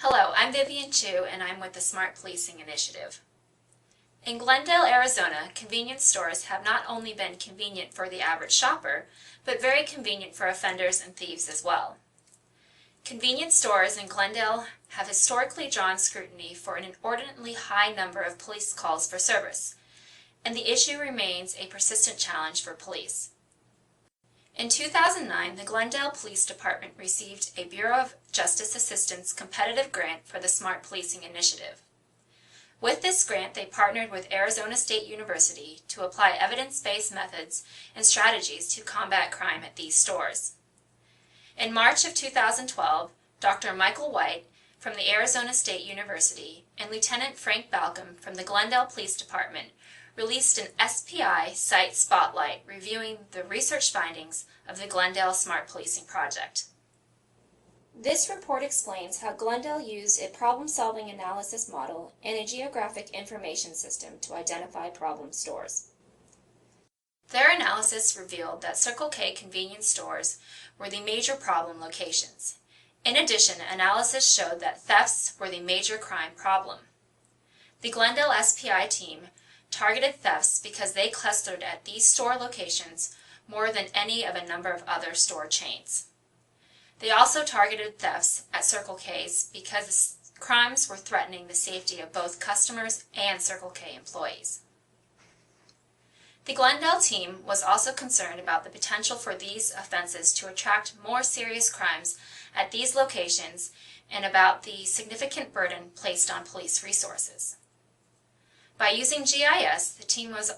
Hello, I'm Vivian Chu and I'm with the Smart Policing Initiative. In Glendale, Arizona, convenience stores have not only been convenient for the average shopper, but very convenient for offenders and thieves as well. Convenience stores in Glendale have historically drawn scrutiny for an inordinately high number of police calls for service, and the issue remains a persistent challenge for police. In 2009, the Glendale Police Department received a Bureau of Justice Assistance competitive grant for the Smart Policing Initiative. With this grant, they partnered with Arizona State University to apply evidence-based methods and strategies to combat crime at these stores. In March of 2012, Dr. Michael White from the Arizona State University and Lieutenant Frank Balcom from the Glendale Police Department released an SPI Site Spotlight reviewing the research findings of the Glendale Smart Policing Project. This report explains how Glendale used a problem-solving analysis model and a geographic information system to identify problem stores. Their analysis revealed that Circle K convenience stores were the major problem locations. In addition, analysis showed that thefts were the major crime problem. The Glendale SPI team targeted thefts because they clustered at these store locations more than any of a number of other store chains. They also targeted thefts at Circle K's because crimes were threatening the safety of both customers and Circle K employees. The Glendale team was also concerned about the potential for these offenses to attract more serious crimes at these locations and about the significant burden placed on police resources. By using GIS, the team was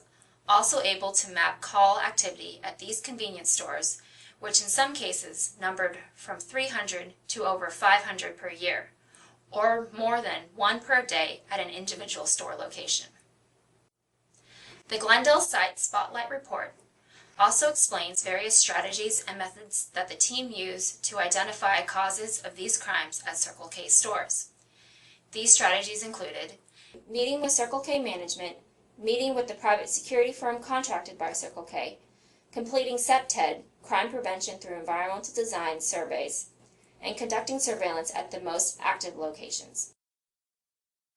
also able to map call activity at these convenience stores, which in some cases numbered from 300 to over 500 per year, or more than one per day at an individual store location. The Glendale Site Spotlight report also explains various strategies and methods that the team used to identify causes of these crimes at Circle K stores. These strategies included meeting with Circle K management, meeting with the private security firm contracted by Circle K, completing CPTED, crime prevention through environmental design surveys, and conducting surveillance at the most active locations.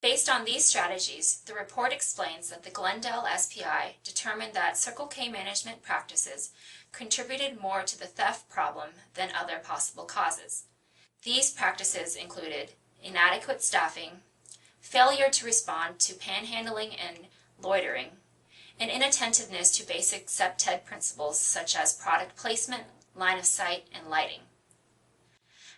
Based on these strategies, the report explains that the Glendale SPI determined that Circle K management practices contributed more to the theft problem than other possible causes. These practices included inadequate staffing, failure to respond to panhandling and loitering, and inattentiveness to basic CPTED principles such as product placement, line of sight, and lighting.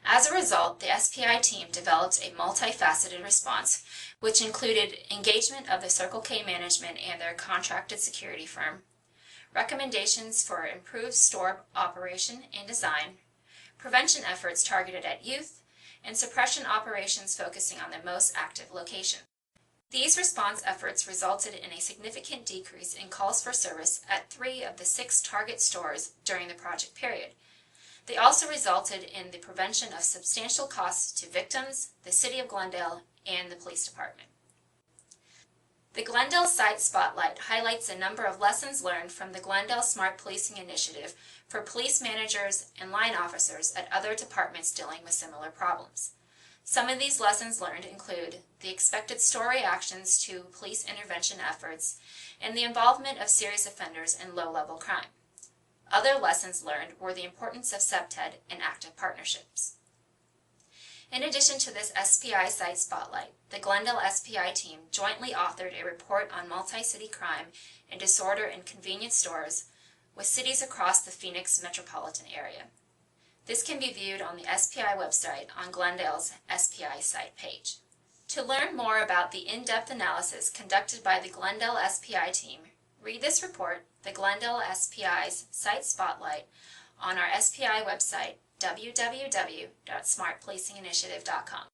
As a result, the SPI team developed a multifaceted response, which included engagement of the Circle K management and their contracted security firm, recommendations for improved store operation and design, prevention efforts targeted at youth, and suppression operations focusing on the most active location. These response efforts resulted in a significant decrease in calls for service at 3 of the 6 target stores during the project period. They also resulted in the prevention of substantial costs to victims, the City of Glendale, and the police department. The Glendale Site Spotlight highlights a number of lessons learned from the Glendale Smart Policing Initiative for police managers and line officers at other departments dealing with similar problems. Some of these lessons learned include the expected store reactions to police intervention efforts and the involvement of serious offenders in low-level crime. Other lessons learned were the importance of CPTED and active partnerships. In addition to this SPI Site Spotlight, the Glendale SPI team jointly authored a report on multi-city crime and disorder in convenience stores with cities across the Phoenix metropolitan area. This can be viewed on the SPI website on Glendale's SPI site page. To learn more about the in-depth analysis conducted by the Glendale SPI team, read this report, the Glendale SPI's Site Spotlight, on our SPI website, www.smartpolicinginitiative.com.